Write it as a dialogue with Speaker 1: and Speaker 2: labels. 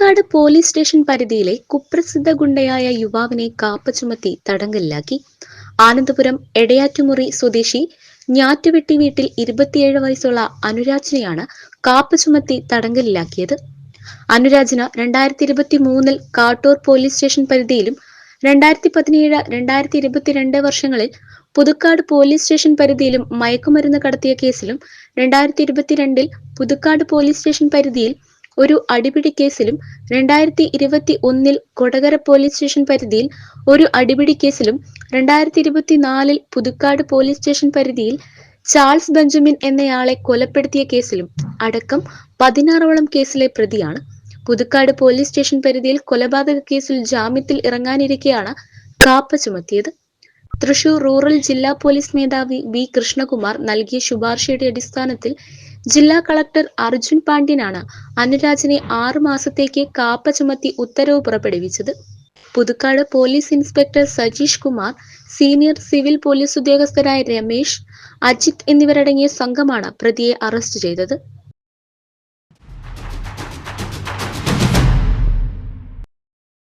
Speaker 1: Puthukkad police station പരിധിയിലെ കുപ്രസിദ്ധ ഗുണ്ടയായ യുവാവിനെ കാപ്പ ചുമത്തി തടങ്കലിലാക്കി. ആനന്ദപുരം എടയാറ്റുമുറി സ്വദേശി ഞാറ്റുവെട്ടി വീട്ടിൽ 27 വയസ്സുള്ള അനുരാജിനെയാണ് കാപ്പ ചുമത്തി തടങ്കലിലാക്കിയത്. അനുരാജിന് 2023 കാട്ടൂർ പോലീസ് സ്റ്റേഷൻ പരിധിയിലും 2017-2022 വർഷങ്ങളിൽ പുതുക്കാട് പോലീസ് സ്റ്റേഷൻ പരിധിയിലും മയക്കുമരുന്ന് കടത്തിയ കേസിലും 2022 പുതുക്കാട് പോലീസ് സ്റ്റേഷൻ പരിധിയിൽ ഒരു അടിപിടി കേസിലും 2021 കൊടകര പോലീസ് സ്റ്റേഷൻ പരിധിയിൽ ഒരു അടിപിടി കേസിലും 2024 പുതുക്കാട് പോലീസ് സ്റ്റേഷൻ പരിധിയിൽ ചാൾസ് ബെഞ്ചമിൻ എന്നയാളെ കൊലപ്പെടുത്തിയ കേസിലും അടക്കം 16ഓളം കേസിലെ പ്രതിയാണ്. പുതുക്കാട് പോലീസ് സ്റ്റേഷൻ പരിധിയിൽ കൊലപാതക കേസിൽ ജാമ്യത്തിൽ ഇറങ്ങാനിരിക്കെയാണ് കാപ്പ ചുമത്തിയത്. തൃശൂർ റൂറൽ ജില്ലാ പോലീസ് മേധാവി വി കൃഷ്ണകുമാർ നൽകിയ ശുപാർശയുടെ അടിസ്ഥാനത്തിൽ ജില്ലാ കളക്ടർ അർജുൻ പാണ്ഡ്യനാണ് അനുരാജിനെ 6 മാസത്തേക്ക് കാപ്പ ചുമത്തി ഉത്തരവ് പുറപ്പെടുവിച്ചത്. Puthukkad police inspector Sajeesh Kumar, senior civil police ഉദ്യോഗസ്ഥരായ രമേശ്, അജിത് എന്നിവരടങ്ങിയ സംഘമാണ് പ്രതിയെ അറസ്റ്റ് ചെയ്തത്.